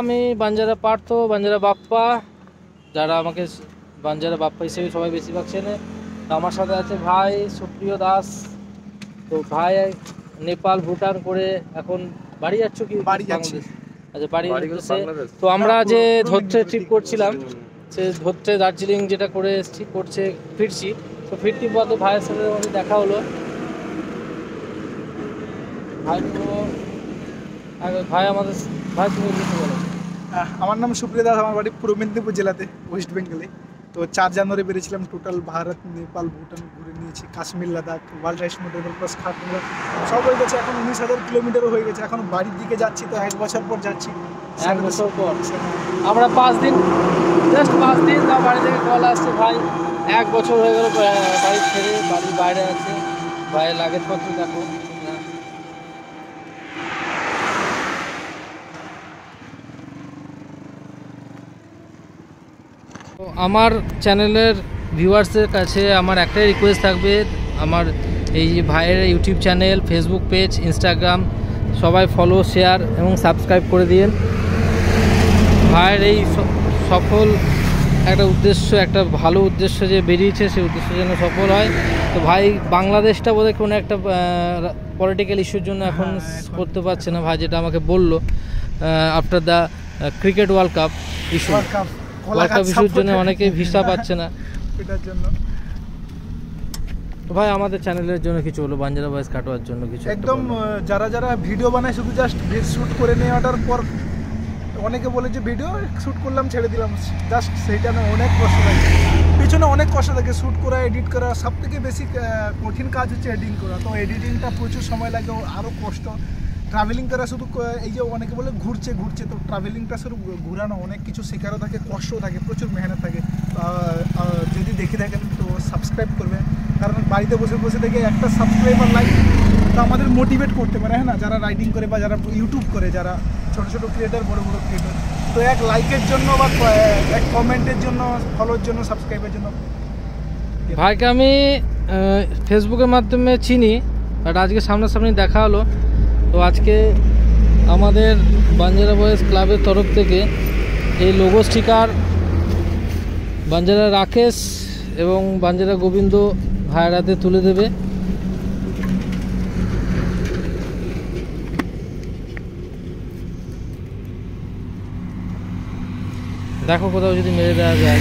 আমি বাঞ্জারা পার্থ, বাঞ্জারা বাপ্পা, যারা আমাকে বাঞ্জারা বাপ্পা হিসেবে সবাই বেশিরভাগ চেনে। তো আমার সাথে আছে ভাই সুপ্রিয় দাস। তো ভাই নেপাল ভুটান করে এখন বাড়ি যাচ্ছ কি? বাড়ি যাচ্ছি। আচ্ছা, বাড়ি যাচ্ছে। তো আমরা যে ধরতে ট্রিপ করছিলাম, সে ধরতে দার্জিলিং যেটা করে এসেছি করছে ফিরছি। তো ফিরতি পথে ভাইয়ের সাথে আমাদের দেখা হলো। ভাই আমাদের ভাই তুমি কিছু বলো। আমার নাম সুপ্রিয় দাস, আমার বাড়ি পূর্ব মেদিনীপুর জেলাতে, ওয়েস্ট বেঙ্গলে। তো 4 জানুয়ারি বেরিয়েছিলাম। টোটাল ভারত, নেপাল, ভুটান ঘুরে নিয়েছি। Kashmir, Ladakh, world rice model plus খাটমোলা সব হয়ে গেছে। এখন 19,000 কিলোমিটারও হয়ে গেছে। এখন বাড়ির দিকে যাচ্ছি, তো 1 বছর পর যাচ্ছি। 1 বছর পর আমরা 5 দিন, জাস্ট 5 দিন তাও বাড়ি থেকে কল আসছে, ভাই 1 বছর হয়ে গেল বাড়ি ছেড়ে, বাড়ির বাইরে আছে। ভাইয়ের লাগেজপত্র দেখো। তো আমার চ্যানেলের ভিউয়ার্সদের কাছে আমার একটাই রিকোয়েস্ট থাকবে, আমার এই যে ভাইয়ের YouTube channel, Facebook page, Instagram সবাই ফলো, শেয়ার এবং সাবস্ক্রাইব করে দিন। ভাইয়ের এই সফল একটা উদ্দেশ্য, একটা ভালো উদ্দেশ্য যে বেরিয়েছে, সেই উদ্দেশ্য যেন সফল হয়। তো ভাই বাংলাদেশটা বোধহয় কোনো একটা পলিটিক্যাল ইস্যুর জন্য এখন করতে পারছে না ভাই, যেটা আমাকে বললো after the cricket world cup issue. World cup ইস্যুর জন্য অনেকেই ভিসা পাচ্ছে না এটার জন্য। তো ভাই আমাদের চ্যানেলের জন্য কিছু হলো, বাঞ্জারা বয়েজ কাটোয়ার জন্য কিছু একদম যারা যারা ভিডিও বানায় শুধু জাস্ট শ্যুট করে নেওয়াটার পর অনেকে বলে যে ভিডিও শ্যুট করলাম ছেড়ে দিলাম, জাস্ট সেইটা না, অনেক কষ্ট লাগে পিছনে, অনেক কষ্ট লাগে। শ্যুট করা, এডিট করা, সব থেকে বেশি কঠিন কাজ হচ্ছে এডিটিং করা। তো এডিটিংটা প্রচুর সময় লাগে, আরও কষ্ট। ট্রাভেলিং করা শুধু এই যে অনেকে বলে ঘুরছে, তো ট্রাভেলিংটা শুধু ঘুরানো, অনেক কিছু শেখারও থাকে, কষ্টও থাকে, প্রচুর মেহনত থাকে। যদি দেখে থাকেন তো সাবস্ক্রাইব করবেন, কারণ বাড়িতে বসে বসে থেকে একটা সাবস্ক্রাইবার লাইক তো আমাদের মোটিভেট করতে পারে, হ্যাঁ না? যারা রাইডিং করে বা যারা ইউটিউব করে, যারা ছোটো ছোটো ক্রিয়েটার, বড় বড় ক্রিয়েটার, তো এক লাইকের জন্য বা এক কমেন্টের জন্য, ফলোর জন্য, সাবস্ক্রাইবের জন্য। ভাইকে আমি ফেসবুকের মাধ্যমে চিনি, বাট আজকে সামনাসামনি দেখা হলো। তো আজকে আমাদের বাঞ্জারা বয়েজ ক্লাবের তরফ থেকে এই লোগো স্টিকার বাঞ্জারা রাকেশ এবং বাঞ্জারা গোবিন্দ ভাইয়ের হাতে তুলে দেবে। দেখো কোথাও যদি মেরে দেওয়া যায়,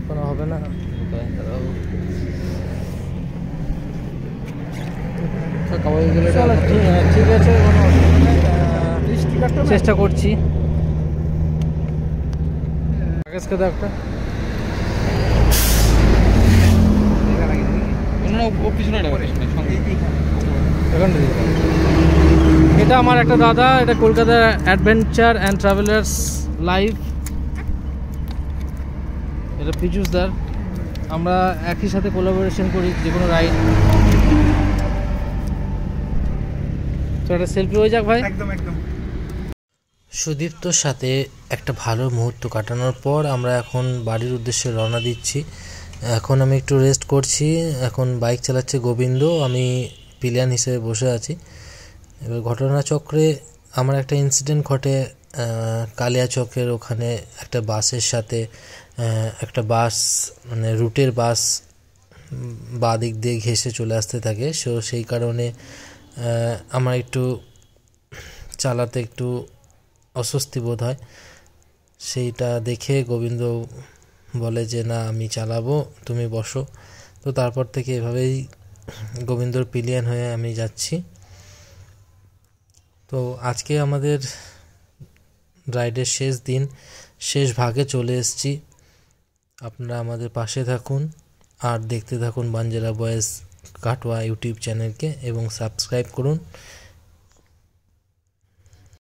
কোনো হবে না। ঠিক আছে, চেষ্টা করছি। রাকেশকে দাও একটা। এটা আমার একটা দাদা, এটা Kolkata adventure and travellers live, এটা পিজুসদার। আমরা একই সাথে কোলাবোরেশন করি যে কোনো রাইড। তো একটা সেলফি হয়ে যাক ভাই। একদম একদম। সুদীপ্তর সাথে একটা ভালো মুহূর্ত কাটানোর পর আমরা এখন বাড়ির উদ্দেশ্যে রওনা দিচ্ছি। এখন আমি একটু রেস্ট করছি। এখন বাইক চালাচ্ছে গোবিন্দ, আমি পিলিয়ান হিসেবে বসে আছি। এবার ঘটনাচক্রে আমার একটা ইনসিডেন্ট ঘটে, কালিয়াচকের ওখানে একটা বাসের সাথে একটা বাস, মানে রুটের বাস বাঁ দিক দিয়ে ঘেঁষে চলে আসতে থাকে। সেই কারণে আমার একটু চালাতে একটু অস্বস্তি বোধ হয়। সেইটা দেখে গোবিন্দ বলে যে না আমি চালাবো, তুমি বসো। তো তারপর থেকে এভাবেই গোবিন্দর পিলিয়ান হয়ে আমি যাচ্ছি। তো আজকে আমাদের রাইডের শেষ দিন, শেষ ভাগে চলে এসেছি। আপনারা আমাদের পাশে থাকুন আর দেখতে থাকুন বাঞ্জারা বয়েজ কাটোয়া ইউটিউব চ্যানেলকে এবং সাবস্ক্রাইব করুন।